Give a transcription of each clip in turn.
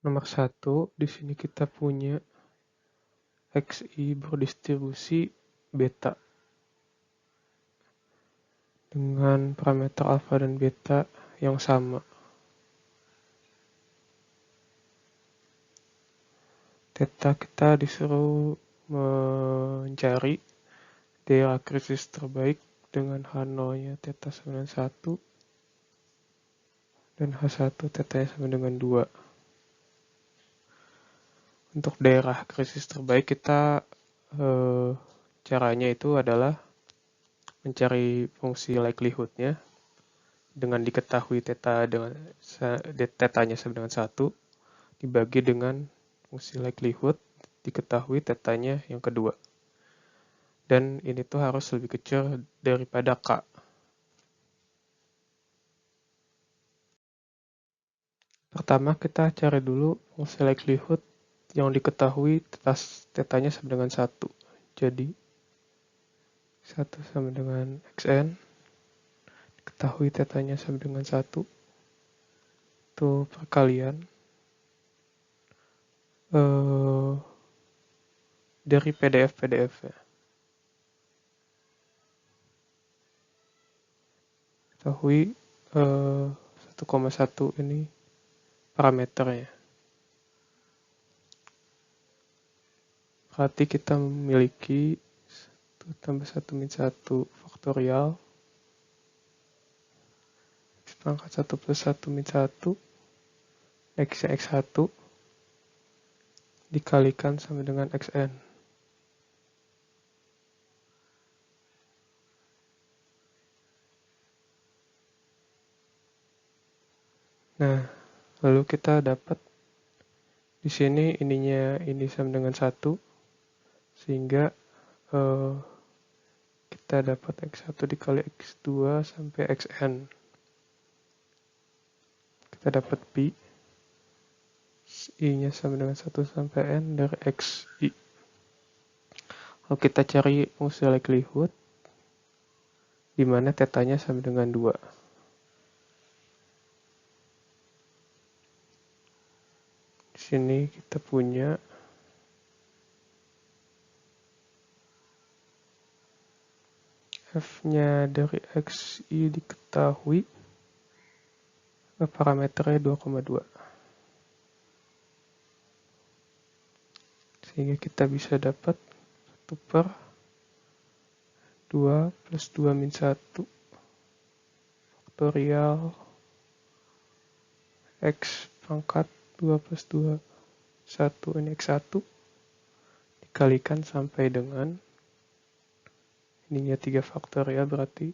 Nomor 1, di sini kita punya XI berdistribusi beta dengan parameter alfa dan beta yang sama. Theta kita disuruh mencari daerah krisis terbaik dengan H0-nya theta sama dengan 1 dan H1 theta-nya sama dengan 2. Untuk daerah krisis terbaik kita caranya itu adalah mencari fungsi likelihood-nya dengan diketahui theta-nya sama dengan 1 dibagi dengan fungsi likelihood diketahui theta-nya yang kedua. Dan ini tuh harus lebih kecil daripada K. Pertama kita cari dulu fungsi likelihood yang diketahui theta-nya sama dengan 1. Jadi 1 sama dengan xn, diketahui theta-nya sama dengan 1. Itu perkalian dari PDF ya. Ketahui 1,1 ini parameternya. Berarti kita memiliki 1 tambah 1 min 1 faktorial X pangkat 1 plus 1 min 1 X-nya X1 dikalikan sama dengan Xn. Nah, lalu kita dapat di sini ini sama dengan 1 sehingga kita dapat X1 dikali X2 sampai Xn. Kita dapat Pi I-nya sama dengan 1 sampai N dari XI. Lalu kita cari fungsi likelihood di mana theta-nya sama dengan 2. Di sini kita punya F-nya dari XI diketahui parameternya 2,2. Sehingga kita bisa dapat 1 per 2 plus 2 min 1 faktorial X pangkat 2 plus 2 1 ini X1 dikalikan sampai dengan ininya 3 faktorial berarti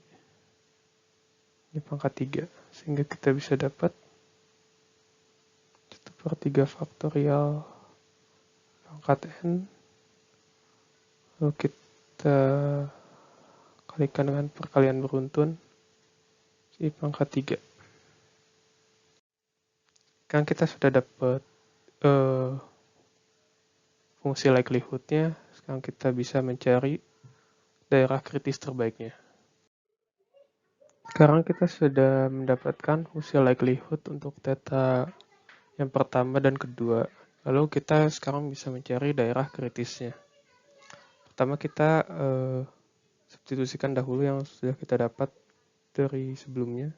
ini pangkat 3 sehingga kita bisa dapat 1 per 3 faktorial pangkat N lalu kita kalikan dengan perkalian beruntun I pangkat 3. Kan kita sudah dapat fungsi likelihood-nya, sekarang kita bisa mencari daerah kritis terbaiknya. Sekarang kita sudah mendapatkan fungsi likelihood untuk theta yang pertama dan kedua. Lalu kita sekarang bisa mencari daerah kritisnya. Pertama kita substitusikan dahulu yang sudah kita dapat dari sebelumnya.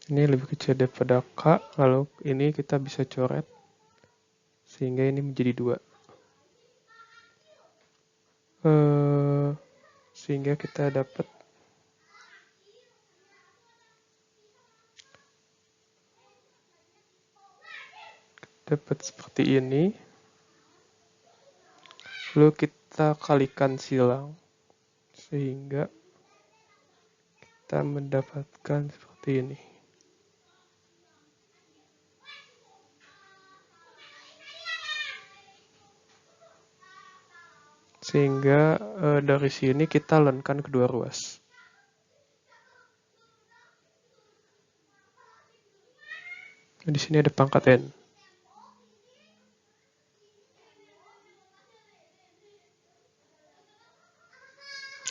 Ini lebih kecil daripada K, lalu ini kita bisa coret sehingga ini menjadi 2. Sehingga kita dapat seperti ini. Lalu kita kalikan silang sehingga kita mendapatkan seperti ini. Sehingga dari sini kita lenkan kedua ruas. Di sini ada pangkat N.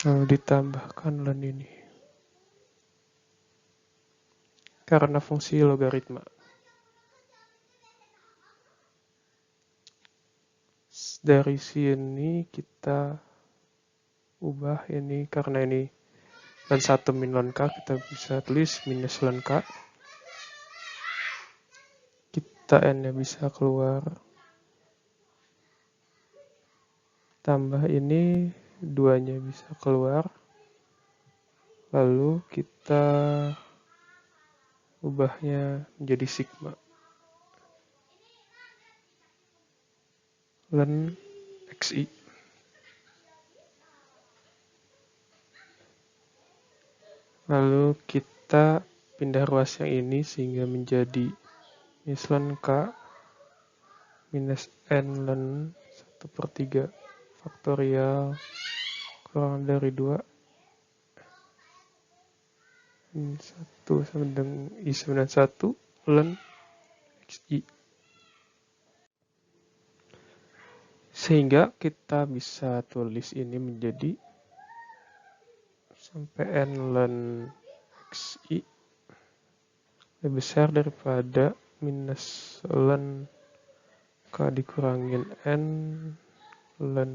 Lalu ditambahkan len ini. Karena fungsi logaritma. Dari sini kita ubah ini, karena ini len 1 min len K, kita bisa tulis minus len K. Kita N-nya bisa keluar. Tambah ini, 2-nya bisa keluar. Lalu kita ubahnya menjadi sigma. Len XI. Lalu kita pindah ruas yang ini sehingga menjadi minus len K minus N len 1/3 faktorial kurang dari 2 1 sama dengan I91 len XI. Sehingga kita bisa tulis ini menjadi sampai N len XI lebih besar daripada minus len K dikurangin N len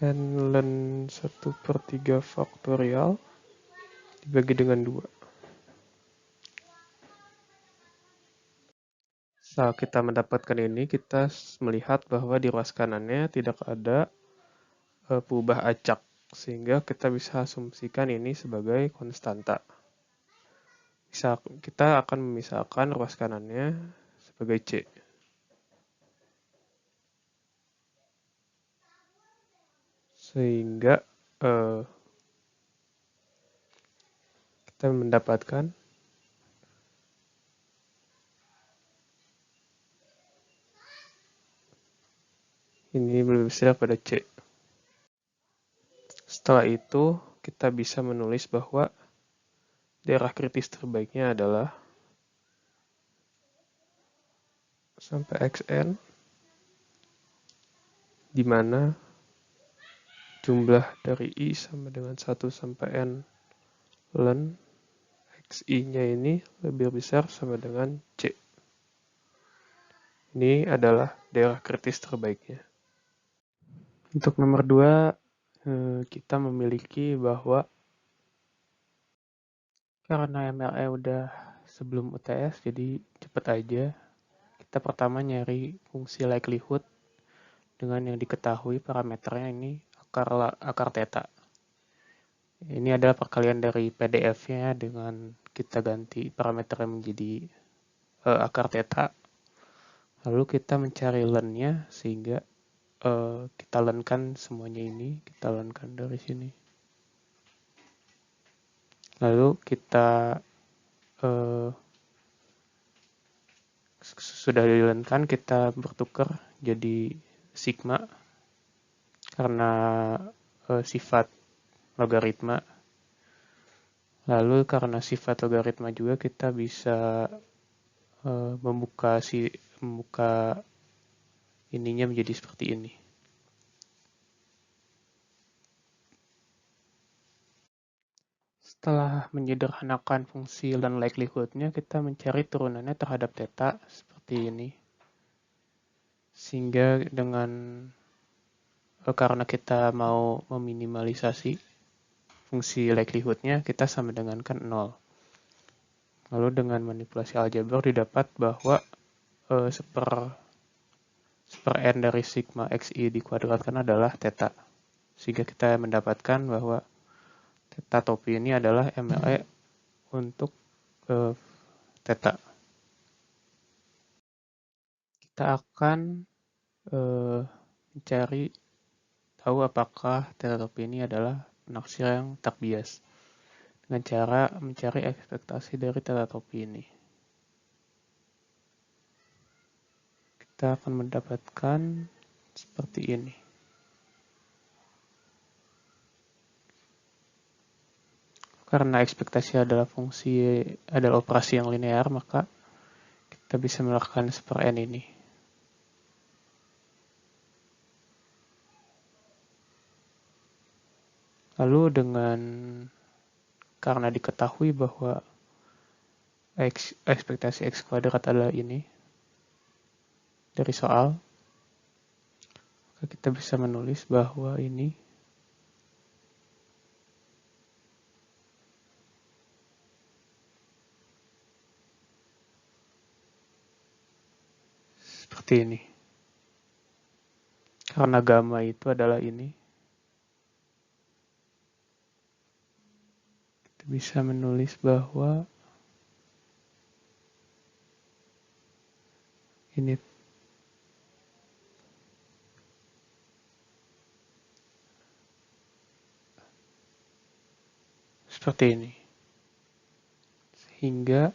len 1/3 faktorial dibagi dengan 2. Saat kita mendapatkan ini, kita melihat bahwa di ruas kanannya tidak ada perubahan acak, sehingga kita bisa asumsikan ini sebagai konstanta. Kita akan memisahkan ruas kanannya sebagai C. Sehingga kita mendapatkan ini lebih besar pada C. Setelah itu, kita bisa menulis bahwa daerah kritis terbaiknya adalah sampai Xn, di mana jumlah dari I sama dengan 1 sampai N len XI-nya ini lebih besar sama dengan C. Ini adalah daerah kritis terbaiknya. Untuk nomor 2, kita memiliki bahwa karena MLE udah sebelum UTS, jadi cepet aja. Kita pertama nyari fungsi likelihood dengan yang diketahui parameternya ini akar theta. Ini adalah perkalian dari PDF-nya dengan kita ganti parameternya menjadi akar theta. Lalu kita mencari len-nya sehingga kita lenkan semuanya ini, kita lenkan dari sini. Lalu kita sudah dilenkan, kita bertukar jadi sigma karena sifat logaritma. Lalu karena sifat logaritma juga kita bisa membuka ininya menjadi seperti ini. Setelah menyederhanakan fungsi len likelihood-nya, kita mencari turunannya terhadap theta seperti ini. Sehingga karena kita mau meminimalisasi fungsi likelihood-nya, kita sama dengan kan 0. Lalu dengan manipulasi aljabar didapat bahwa seper n dari sigma xi dikuadratkan adalah theta. Sehingga kita mendapatkan bahwa theta topi ini adalah MLE untuk theta. Kita akan mencari tahu apakah theta topi ini adalah penaksir yang tak bias dengan cara mencari ekspektasi dari theta topi ini. Kita akan mendapatkan seperti ini. karena ekspektasi adalah operasi yang linear, maka kita bisa melakukan super n ini. Lalu karena diketahui bahwa ekspektasi x kuadrat adalah ini dari soal, maka kita bisa menulis bahwa ini seperti ini. Karena gamma itu adalah ini, kita bisa menulis bahwa ini seperti ini. Sehingga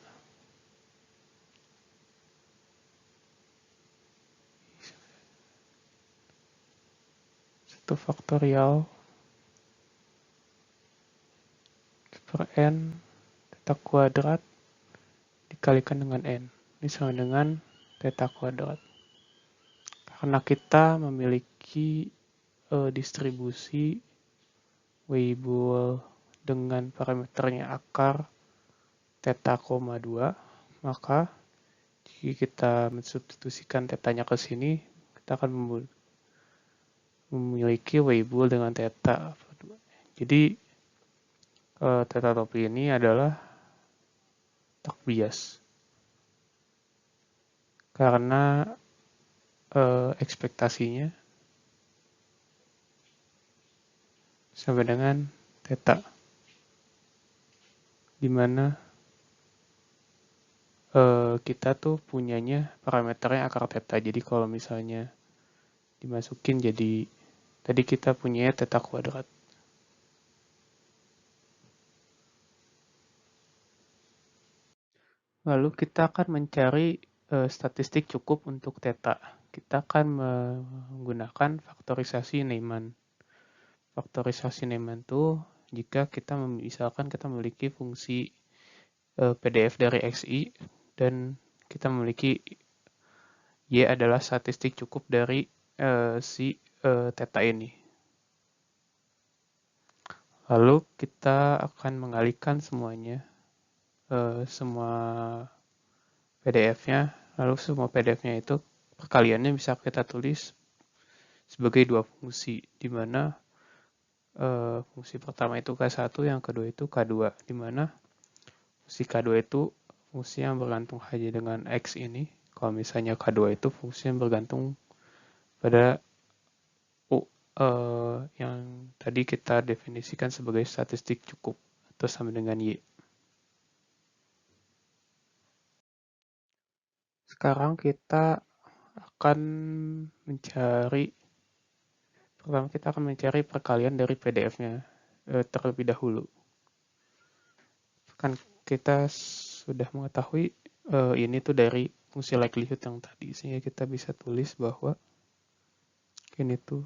satu faktorial per n theta kuadrat dikalikan dengan n. Ini sama dengan theta kuadrat. Karena kita memiliki distribusi Weibull dengan parameternya akar theta, 2, maka jika kita mensubstitusikan tetanya ke sini, kita akan memiliki Weibull dengan theta. Jadi theta topi ini adalah tak bias. Karena ekspektasinya sama dengan theta, dimana kita tuh punyanya parameternya akar theta. Jadi kalau misalnya dimasukin jadi tadi kita punya theta kuadrat. Lalu kita akan mencari statistik cukup untuk theta. Kita akan menggunakan faktorisasi Neyman. Faktorisasi Neyman itu jika misalkan kita memiliki fungsi PDF dari XI dan kita memiliki Y adalah statistik cukup dari si theta ini. Lalu kita akan mengalihkan semuanya, semua PDF-nya, lalu semua PDF-nya itu perkaliannya bisa kita tulis sebagai dua fungsi, di mana fungsi pertama itu K1, yang kedua itu K2, di mana fungsi K2 itu fungsi yang bergantung hanya dengan X ini. Kalau misalnya K2 itu fungsi yang bergantung pada U yang tadi kita definisikan sebagai statistik cukup atau sama dengan Y. Sekarang kita akan mencari perkalian dari PDF-nya terlebih dahulu. Kan kita sudah mengetahui ini tuh dari fungsi likelihood yang tadi, sehingga kita bisa tulis bahwa ini tuh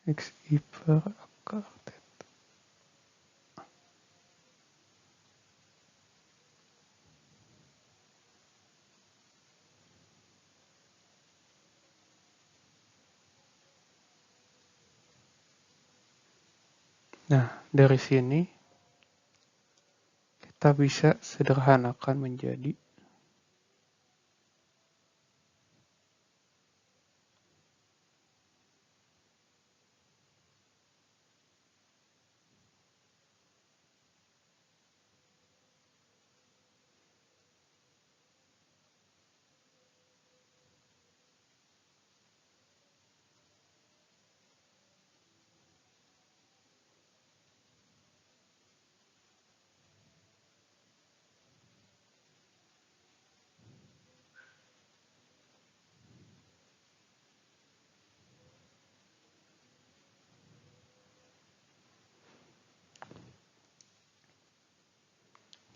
XI per akar theta. Nah, dari sini kita bisa sederhanakan menjadi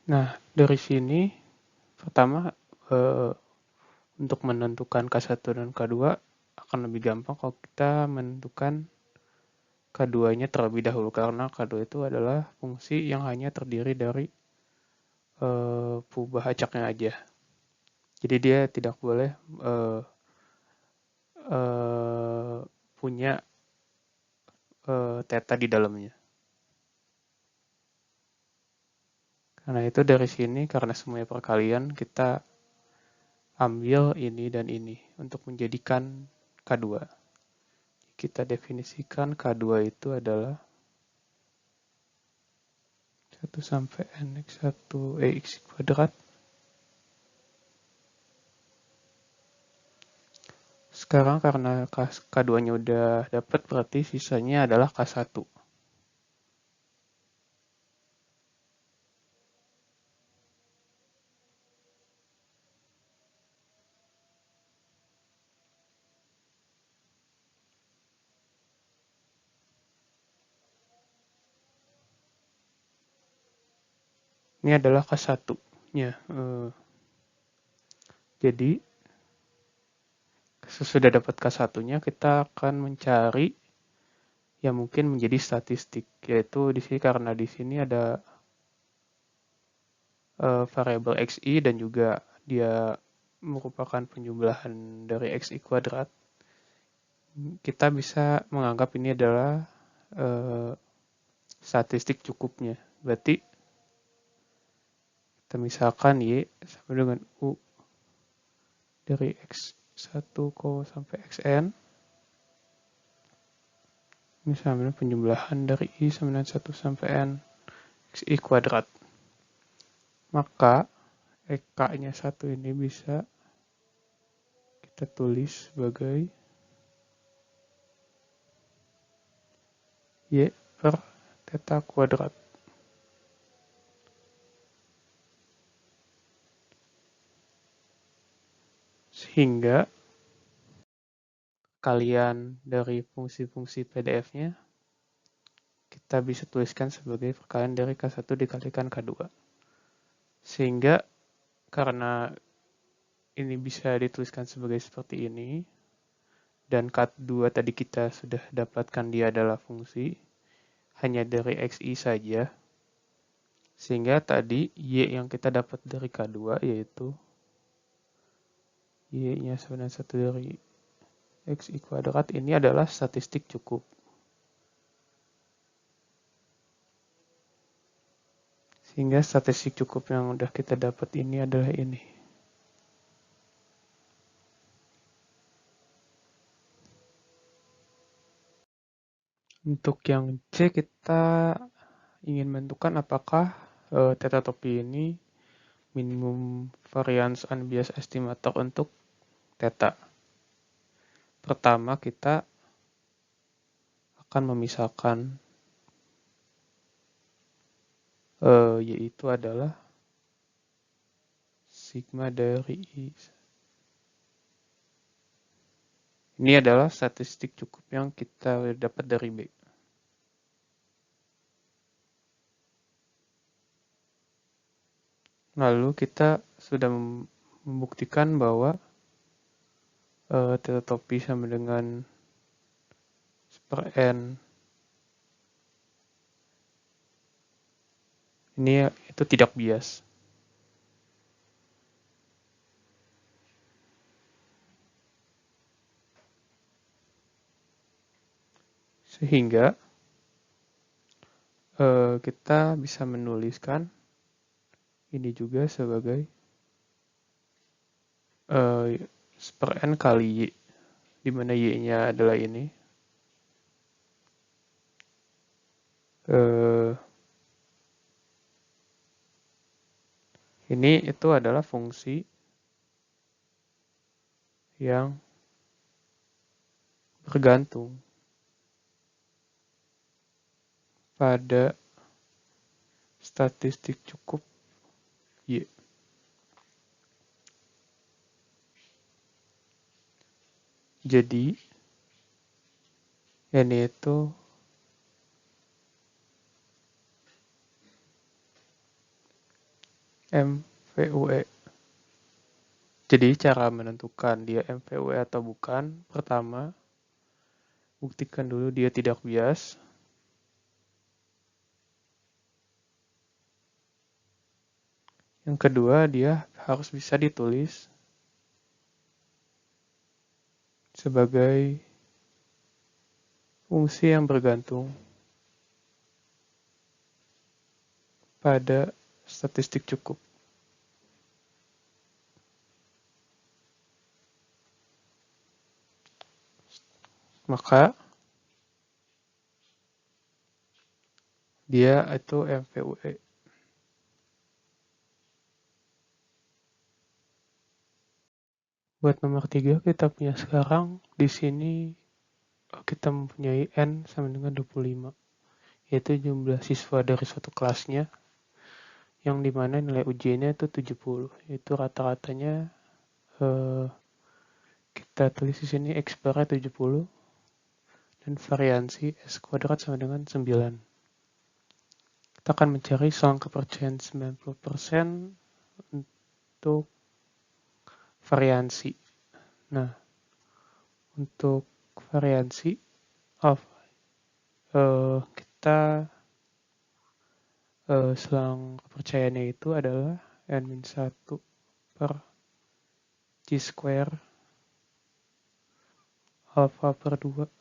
Nah, dari sini pertama Untuk menentukan K1 dan K2 akan lebih gampang kalau kita menentukan K2-nya terlebih dahulu, karena K2 itu adalah fungsi yang hanya terdiri dari perubahan acaknya aja. Jadi dia tidak boleh punya theta di dalamnya. Karena itu dari sini, karena semuanya perkalian, kita ambil ini dan ini untuk menjadikan K2. Kita definisikan K2 itu adalah 1 sampai nx1 x kuadrat. Sekarang karena K2-nya udah dapat, berarti sisanya adalah K1. Ini adalah K1-nya. Jadi, sesudah dapat K1-nya, kita akan mencari yang mungkin menjadi statistik, yaitu di sini karena di sini ada variabel xi dan juga dia merupakan penjumlahan dari xi kuadrat. Kita bisa menganggap ini adalah statistik cukupnya. Berarti kita misalkan y sama dengan u dari x1 sampai xn. Ini sama dengan penjumlahan dari i sama dengan 1 sampai n xi kuadrat. Maka EK-nya 1 ini bisa kita tulis sebagai y per theta kuadrat. Sehingga kalian dari fungsi-fungsi PDF-nya kita bisa tuliskan sebagai perkalian dari K1 dikalikan K2. Sehingga karena ini bisa dituliskan sebagai seperti ini, dan K2 tadi kita sudah dapatkan dia adalah fungsi hanya dari xi saja, sehingga tadi y yang kita dapat dari K2 yaitu y-nya sama dengan 1 dari xi kuadrat ini adalah statistik cukup. Sehingga statistik cukup yang udah kita dapat ini adalah ini. Untuk yang C, kita ingin menentukan apakah theta topi ini minimum variance unbiased estimator untuk theta. Pertama, kita akan memisahkan yaitu adalah sigma dari I. Ini adalah statistik cukup yang kita dapat dari B. Lalu kita sudah membuktikan bahwa theta topi sama dengan per n ini itu tidak bias. Sehingga kita bisa menuliskan ini juga sebagai per n kali y, di mana y-nya adalah ini. Ini itu adalah fungsi yang bergantung pada statistik cukup y. Jadi ini itu MVUE. Jadi cara menentukan dia MVUE atau bukan, pertama, buktikan dulu dia tidak bias. Yang kedua, dia harus bisa ditulis sebagai fungsi yang bergantung pada statistik cukup. Maka dia itu MVUE. Buat nomor 3 kita punya sekarang di sini kita mempunyai N sama dengan 25, yaitu jumlah siswa dari suatu kelasnya yang dimana nilai ujiannya itu 70. Itu rata-ratanya kita tulis di sini X barnya 70 dan variansi S kuadrat sama dengan 9. Kita akan mencari selang kepercayaan 90% untuk variansi. Nah, untuk variansi kita selang kepercayaannya itu adalah N-1 per G square alpha per 2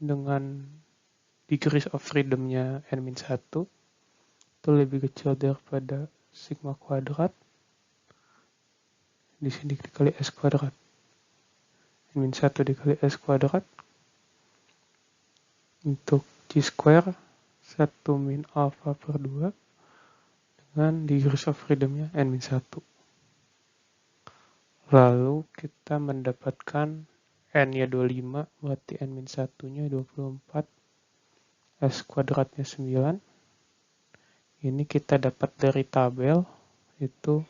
dengan degrees of freedom-nya N-1 itu lebih kecil daripada sigma kuadrat. Di sini dikali S kuadrat. N-1 dikali S kuadrat untuk G square 1 min alpha per 2 dengan degrees of freedom-nya N-1. Lalu kita mendapatkan N-nya 25, berarti N-1-nya 24, S kuadratnya 9. Ini kita dapat dari tabel, itu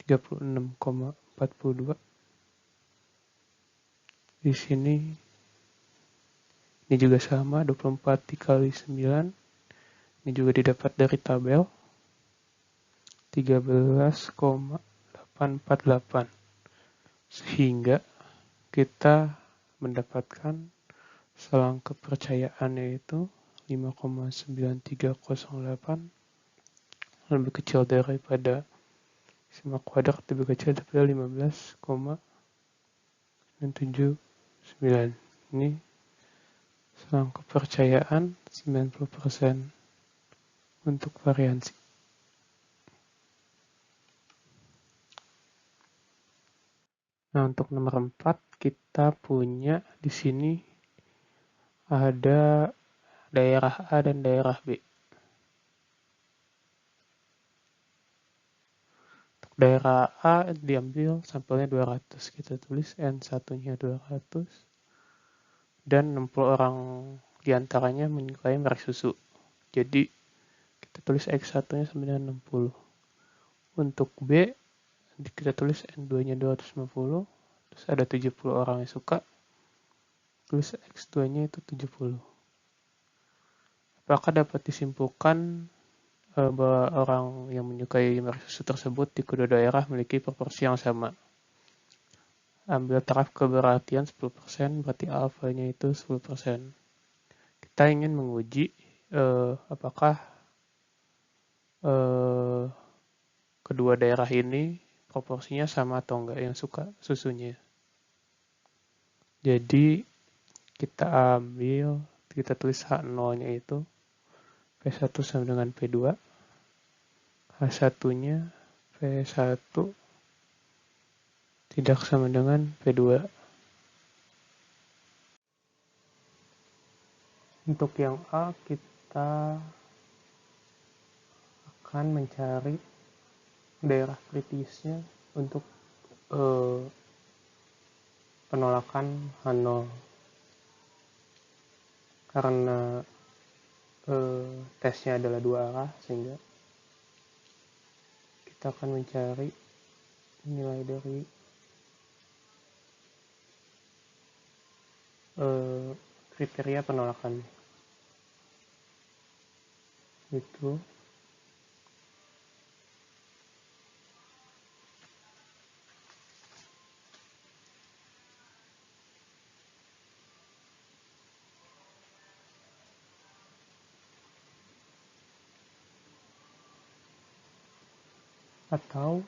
36,42. Di sini, ini juga sama, 24 dikali 9. Ini juga didapat dari tabel, 13,848. Sehingga kita mendapatkan selang kepercayaannya itu 5,9308, lebih kecil daripada sigma kuadrat, lebih kecil daripada 15,79. Ini selang kepercayaan 90% untuk variansi. Nah, untuk nomor 4 kita punya di sini ada daerah A dan daerah B. Untuk daerah A diambil sampelnya 200. Kita tulis N1-nya 200 dan 60 orang diantaranya menyukai merek susu. Jadi kita tulis X1-nya sama dengan 60. Untuk B kita tulis N2-nya 250, terus ada 70 orang yang suka, tulis X2-nya itu 70. Apakah dapat disimpulkan bahwa orang yang menyukai merek susu tersebut di kedua daerah memiliki proporsi yang sama? Ambil taraf keberartian 10%, berarti alfanya itu 10%. Kita ingin menguji apakah kedua daerah ini proporsinya sama atau enggak yang suka susunya. Jadi kita tulis H0-nya itu P1 sama dengan P2, H1-nya P1 tidak sama dengan P2. Untuk yang A kita akan mencari daerah kritisnya untuk penolakan H0 karena tesnya adalah dua arah, sehingga kita akan mencari nilai dari kriteria penolakan itu. atau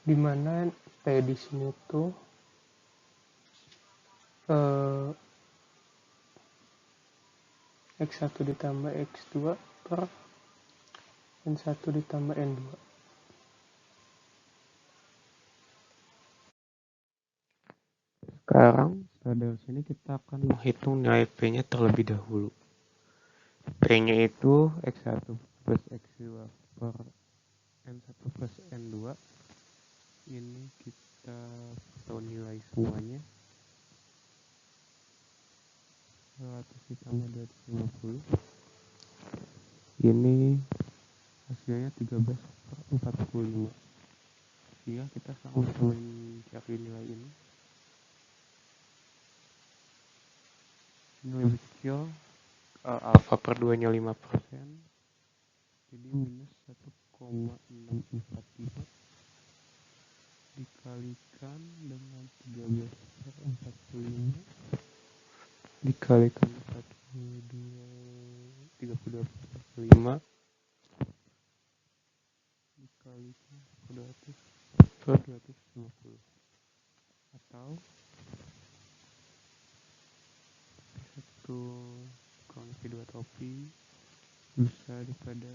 dimana P di sini tuh X1 ditambah X2 per N1 ditambah N2. Sekarang dari sini kita akan menghitung nilai P-nya terlebih dahulu. P-nya itu X1 plus X2 per N1 plus N2. Ini kita tahu nilai semuanya. 100 ditambah 250. Ini hasilnya 13 per 45. Jika kita sama-sama mencari nilai ini lebih kecil, alfa per 2 nya 5%, jadi minus 1,645 dikalikan dengan 13 per 45 dikalikan 32 per 5 dikalikan 200 per 250, atau 1 kurang kedua topi besar daripada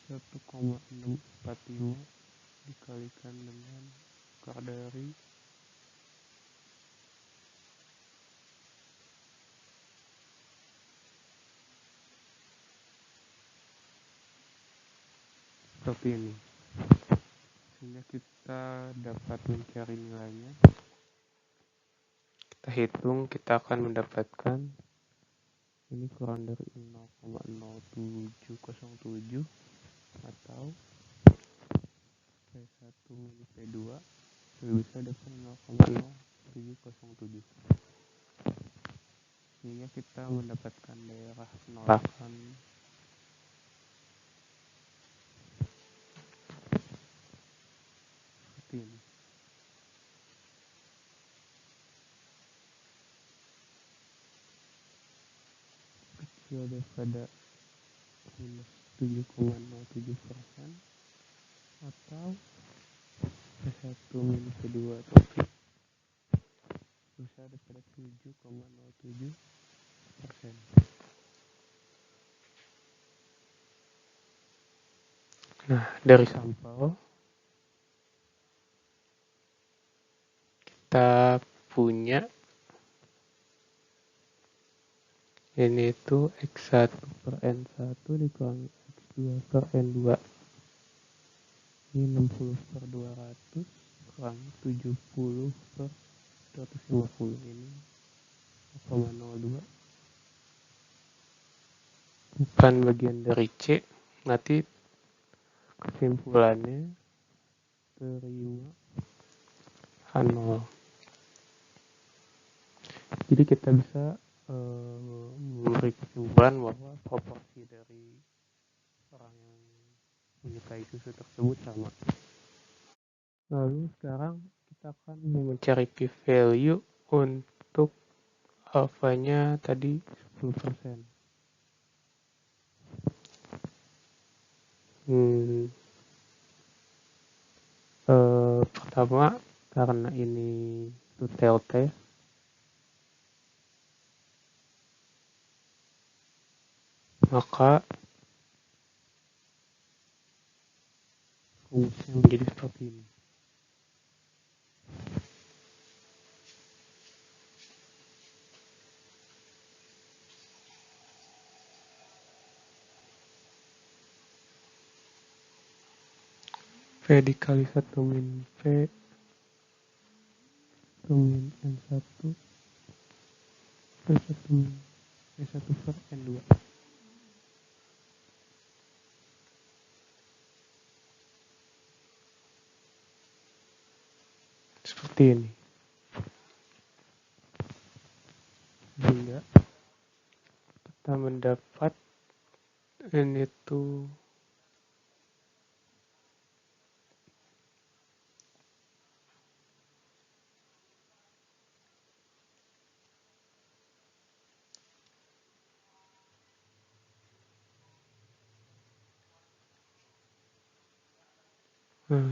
1,645 dikalikan dengan akar dari 1 seperti ini, sehingga kita dapat mencari nilainya. Kita hitung, kita akan mendapatkan ini kurang dari 0,0707 atau P1 minus P2 lebih besar dari 0,0707, sehingga kita mendapatkan daerah penolakan seperti ini. Kecil daripada minus 7,07% atau P1 minus P2 topi besar daripada 7,07%. Nah, dari sampel kita punya ini itu X1 per N1 dikurangi X2 per N2. Ini 60 per 200 kurangi 70 per 250. Ini 0,02. Bukan bagian dari C. Nanti kesimpulannya terima H0. Jadi kita bisa memberi kesimpulan bahwa proporsi dari orang yang menyukai susu tersebut sama. Lalu sekarang kita akan mencari p-value untuk alfanya tadi 10%. Pertama, karena ini two-tailed test, maka rumusnya menjadi seperti ini. P dikali 1 min P 1 min N1 per 1 min P1 per N2. Seperti ini. Sehingga mendapat ini tuh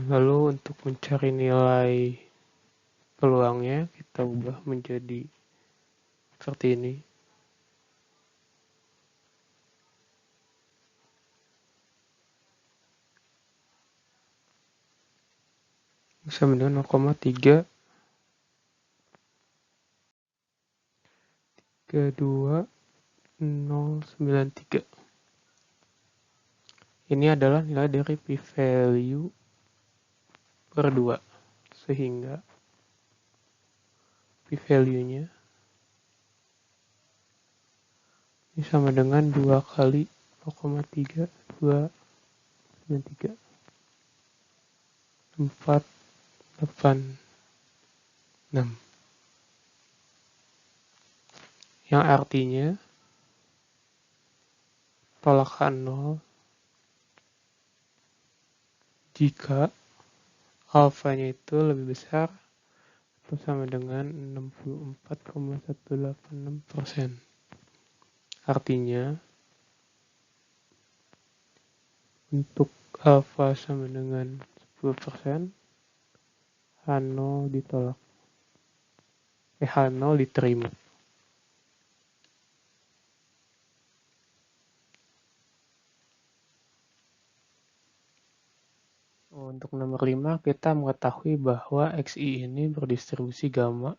lalu untuk mencari nilai peluangnya kita ubah menjadi seperti ini. Sama dengan 0,32093. Ini adalah nilai dari p-value per 2. Sehingga p-value-nya ini sama dengan 2 kali 0,3293. 486. Yang artinya tolakan 0 jika alfanya itu lebih besar atau sama dengan 64,186%. Artinya untuk alfa sama dengan 10%, H0 ditolak. H0 diterima. Untuk nomor 5, kita mengetahui bahwa XI ini berdistribusi gamma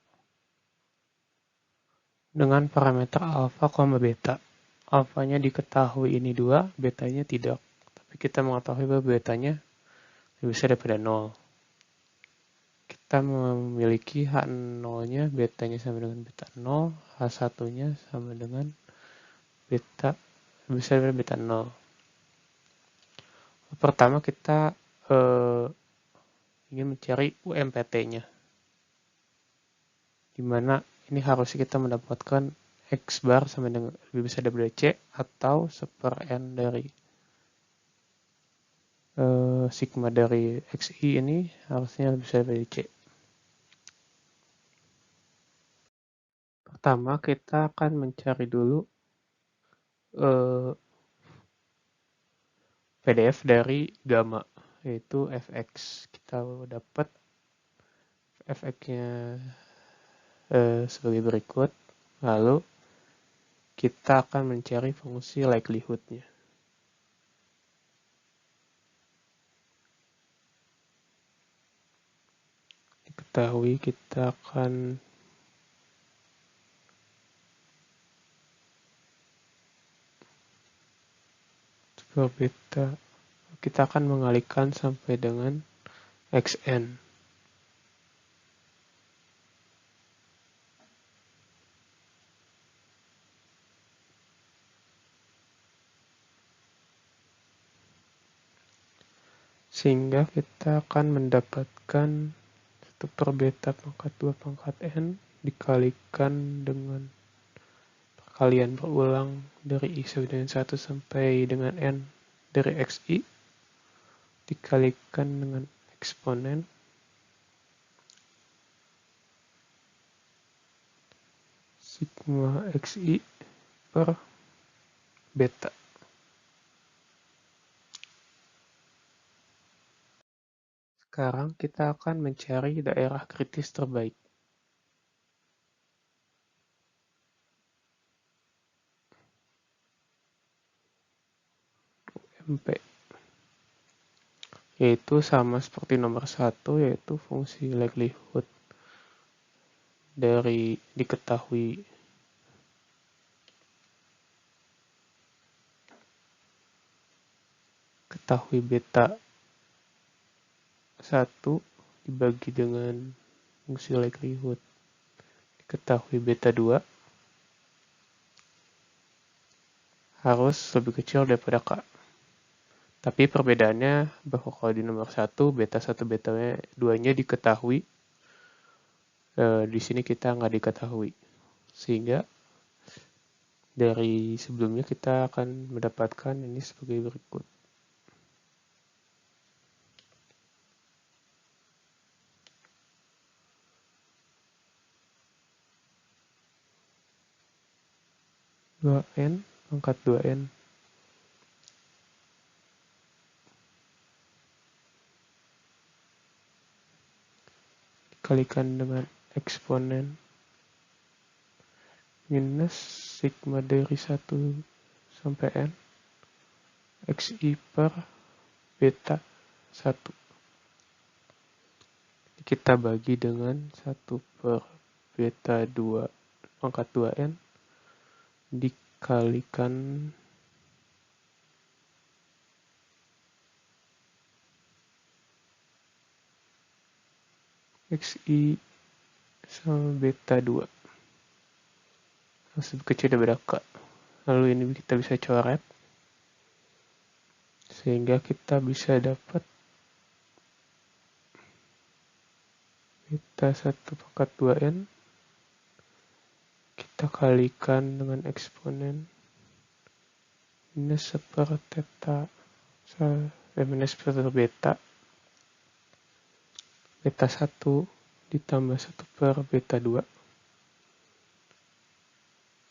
dengan parameter alfa, beta. Alfanya diketahui ini 2, betanya tidak. Tapi kita mengetahui bahwa betanya lebih besar daripada 0. Kita memiliki H0-nya, betanya sama dengan beta 0, H1-nya sama dengan beta lebih besar daripada beta 0. Pertama kita ingin mencari UMPT-nya. Di mana ini harusnya kita mendapatkan X bar sama dengan lebih besar daripada C atau 1/n dari sigma dari XI ini harusnya lebih besar dari C. Pertama kita akan mencari dulu PDF dari gamma, yaitu fx. Kita dapat fx-nya sebagai berikut. Lalu kita akan mencari fungsi likelihood-nya. Diketahui kita akan beta, kita akan mengalihkan sampai dengan xn. Sehingga kita akan mendapatkan 1/beta pangkat 2 pangkat n dikalikan dengan perkalian berulang dari i sama dengan 1 sampai dengan n dari xi dikalikan dengan eksponen sigma xi per beta. Sekarang kita akan mencari daerah kritis terbaik. UMP. Yaitu sama seperti nomor 1, yaitu fungsi likelihood dari diketahui beta 1 dibagi dengan fungsi likelihood diketahui beta 2 harus lebih kecil daripada K. Tapi perbedaannya bahwa kalau di nomor 1, beta 1, beta 2-nya diketahui. Di sini kita nggak diketahui. Sehingga Dari sebelumnya kita akan mendapatkan ini sebagai berikut. Dua N pangkat 2N dikalikan dengan eksponen minus sigma dari 1 sampai N xi per beta 1. Kita bagi dengan 1 per beta 2 pangkat 2N dikalikan xi sama beta 2 lebih kecil daripada K. Lalu ini kita bisa coret sehingga kita bisa dapat beta 1 pangkat 2N kita kalikan dengan eksponen minus per theta minus per beta 1 ditambah 1 per beta 2.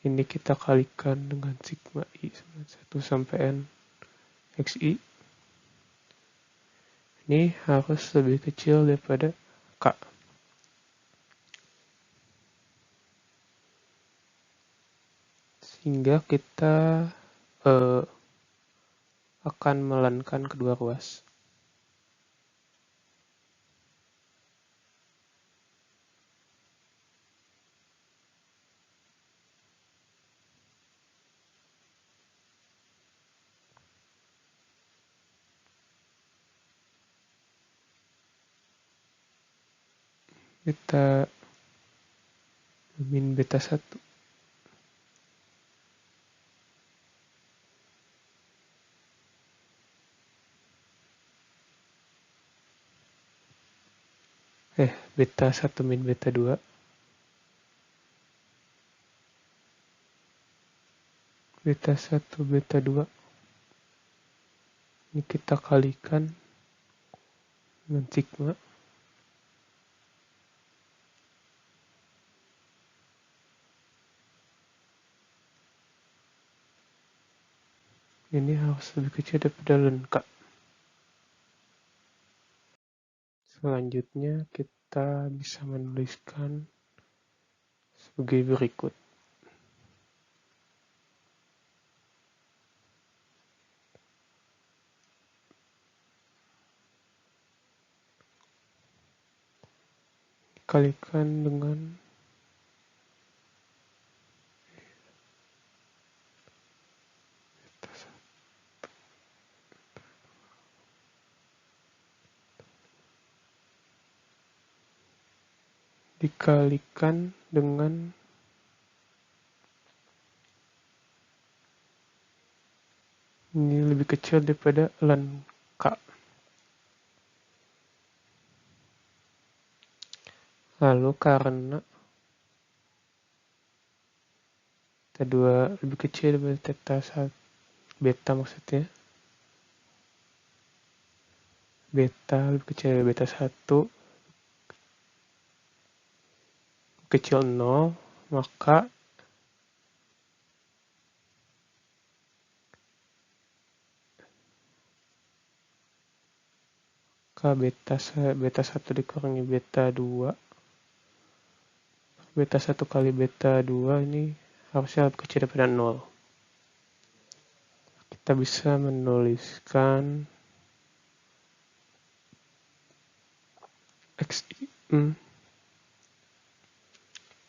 Ini kita kalikan dengan sigma i 1 sampai N xi. Ini harus lebih kecil daripada K. Sehingga kita akan melankan kedua ruas. Beta min beta 1. Beta 1 min beta 2. Beta 1 beta 2. Ini kita kalikan dengan sigma. Ini harus lebih kecil daripada ln K. Selanjutnya kita bisa menuliskan sebagai berikut. Dikalikan dengan ini lebih kecil daripada ln K. Lalu karena theta 2 lebih kecil daripada theta 1 beta maksudnya. Beta lebih kecil dari beta 1 kecil 0, maka beta 1 dikurangi beta 2 beta 1 kali beta 2 ini harusnya lebih kecil daripada 0. Kita bisa menuliskan xi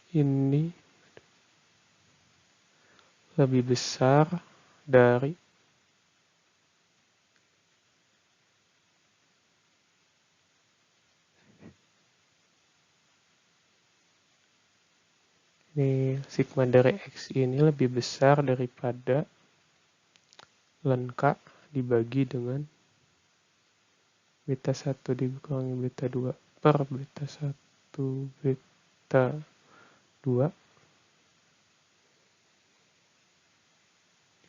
ini lebih besar dari sigma dari x ini lebih besar daripada ln K dibagi dengan beta 1 dikurangi beta 2 per beta 1 beta 2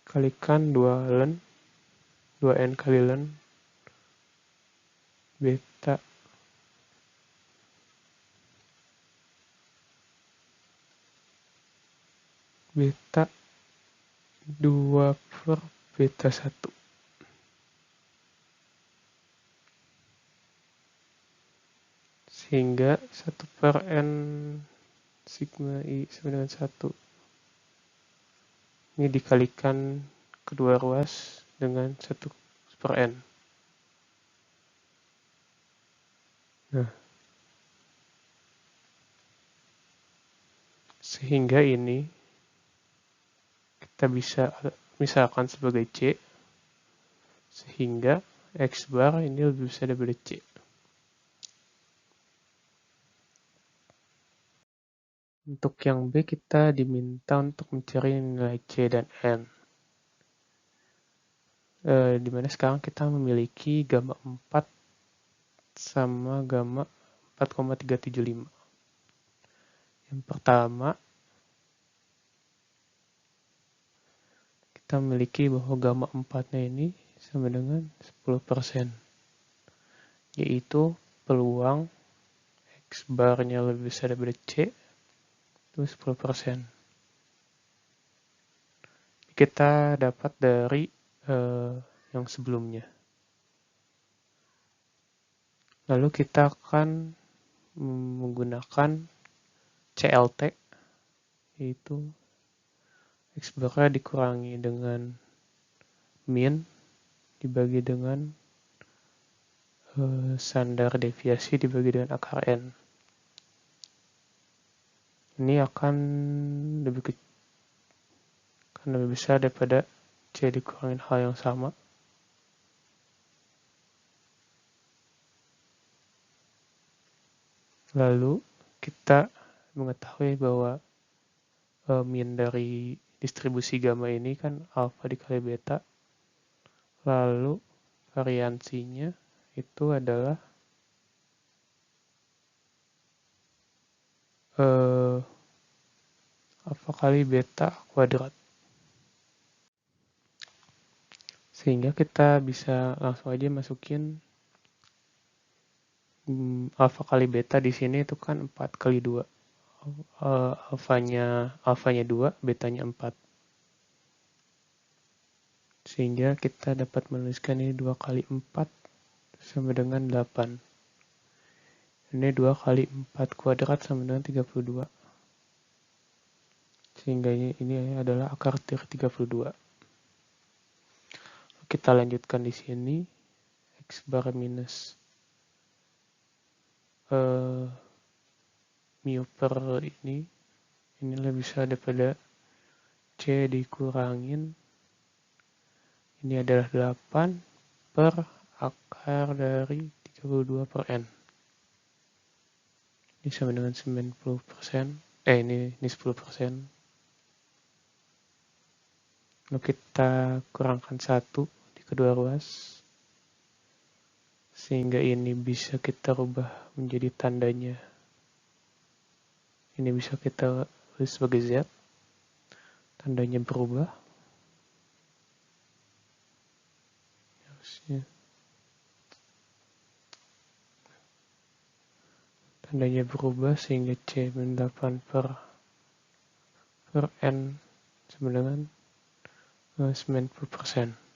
kalikan 2n kali ln beta beta 2 per beta 1. Sehingga 1 per n sigma I sama dengan 1. Ini dikalikan kedua ruas dengan 1 per n. Nah, sehingga ini kita bisa misalkan sebagai C, sehingga X bar ini lebih besar daripada C. Untuk yang B kita diminta untuk mencari nilai C dan N. Dimana sekarang kita memiliki gamma 4 sama gamma 4,375. Yang pertama, kita memiliki bahwa gamma 4-nya ini sama dengan 10%, yaitu peluang X bar-nya lebih besar daripada C itu 10%. Kita dapat dari yang sebelumnya. Lalu kita akan menggunakan CLT, yaitu X bar dikurangi dengan min dibagi dengan standar deviasi dibagi dengan akar N. Ini akan lebih besar daripada C dikurangin hal yang sama. Lalu kita mengetahui bahwa min dari distribusi gamma ini kan alpha dikali beta. Lalu variansinya itu adalah alpha kali beta kuadrat. Sehingga kita bisa langsung aja masukin alpha kali beta di sini itu kan 4 kali 2. Alfanya 2, betanya 4. Sehingga kita dapat menuliskan ini 2 kali 4 sama dengan 8. Ini 2 kali 4 kuadrat sama dengan 32. Sehingga ini adalah akar dari 32. Kita lanjutkan di sini. X bar minus mu per ini lebih besar daripada C dikurangin. Ini adalah 8 per akar dari 32 per N. Ini sama dengan 90%. Ini 10%. Lalu kita kurangkan 1 di kedua ruas. Sehingga ini bisa kita rubah menjadi tandanya. Ini bisa kita tulis sebagai Z. Tandanya berubah. Tandanya berubah sehingga C min 8 per N sama dengan 90%.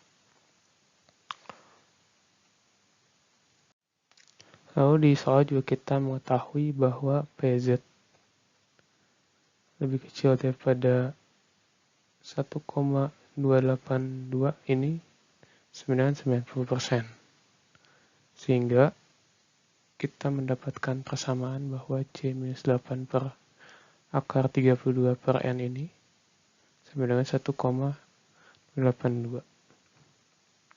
Lalu di soal juga kita mengetahui bahwa PZ lebih kecil daripada 1,282 ini sama dengan 90%. Sehingga kita mendapatkan persamaan bahwa C minus 8 per akar 32 per N ini sama dengan 1,82.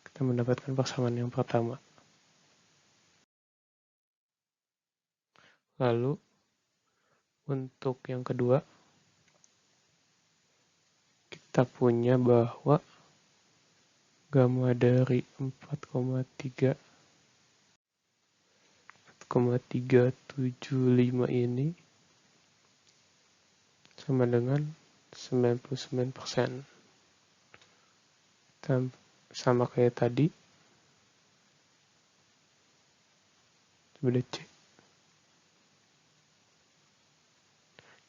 Kita mendapatkan persamaan yang pertama. Lalu untuk yang kedua, kita punya bahwa gamma dari 4,375 ini sama dengan 99%. sama kayak tadi, coba C.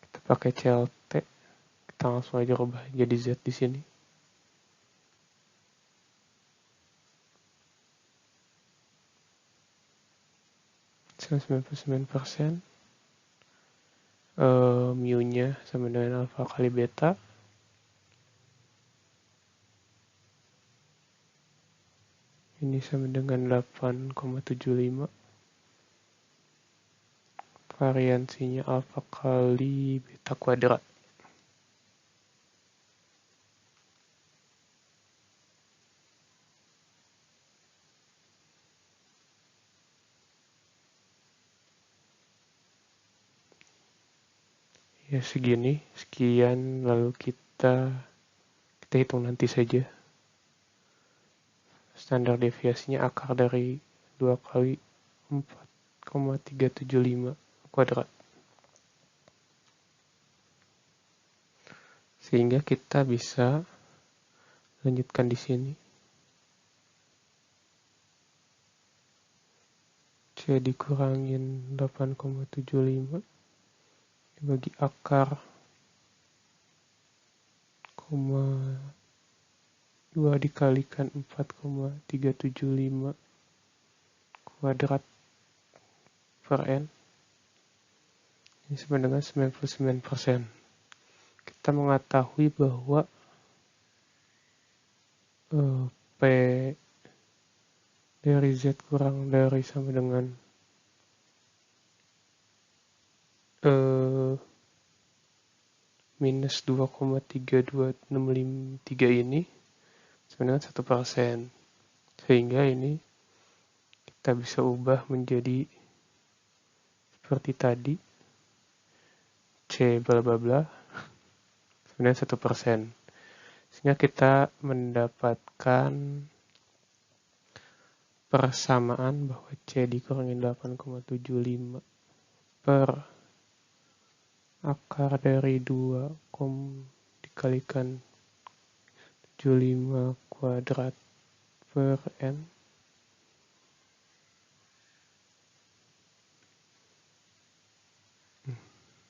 Kita pakai CLT, kita langsung aja rubah jadi Z di sini. %99%. Mu-nya sama dengan alfa kali beta. Ini sama dengan 8,75. Variansinya alfa kali beta kuadrat. Ya segini, sekian, lalu kita hitung nanti saja. Standar deviasinya akar dari 2 kali 4,375 kuadrat. Sehingga kita bisa lanjutkan di sini. C dikurangin 8,75 dibagi akar 2 dikalikan 4,375 kuadrat per N. Ini sama dengan 99%. Kita mengetahui bahwa P dari Z kurang dari sama dengan minus 2,32653 ini sebenarnya 1%. Sehingga ini kita bisa ubah menjadi seperti tadi. C bla bla bla sebenarnya 1%. Sehingga kita mendapatkan persamaan bahwa C dikurangin 8,75 per akar dari 2 dikalikan 75 kuadrat per N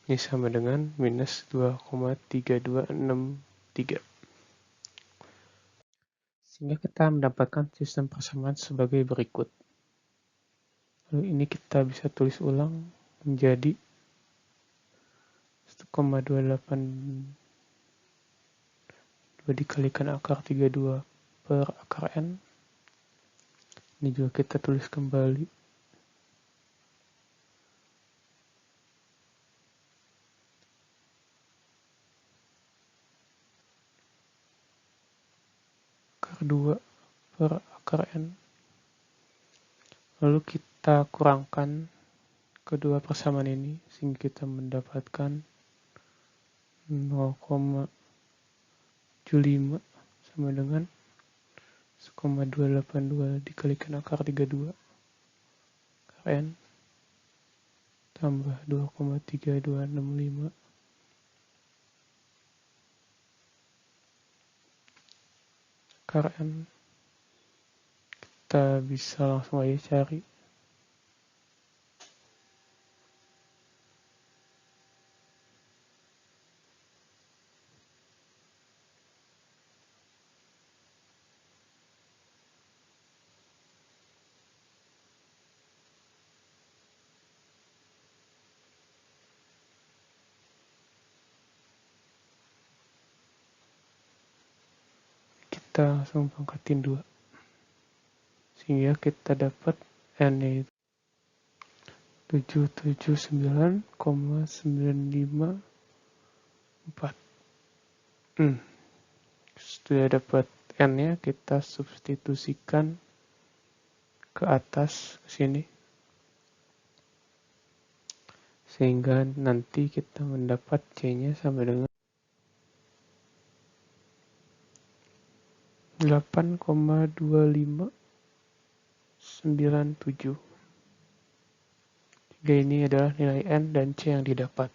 ini sama dengan minus 2,3263. Sehingga kita mendapatkan sistem persamaan sebagai berikut. Lalu ini kita bisa tulis ulang menjadi 1,282 dikalikan akar 32 per akar N. Ini juga kita tulis kembali. Akar 2 per akar N. Lalu kita kurangkan kedua persamaan ini sehingga kita mendapatkan 0,75 sama dengan 1,282 dikalikan akar 32 akar N tambah 2,3265 akar N. Kita bisa langsung aja cari. Kita langsung pangkatin 2. Sehingga kita dapat N itu 779,954. Sudah dapat N-nya, kita substitusikan ke atas ke sini. Sehingga nanti kita mendapat C-nya sama dengan 8,2597. Jadi ini adalah nilai N dan C yang didapat.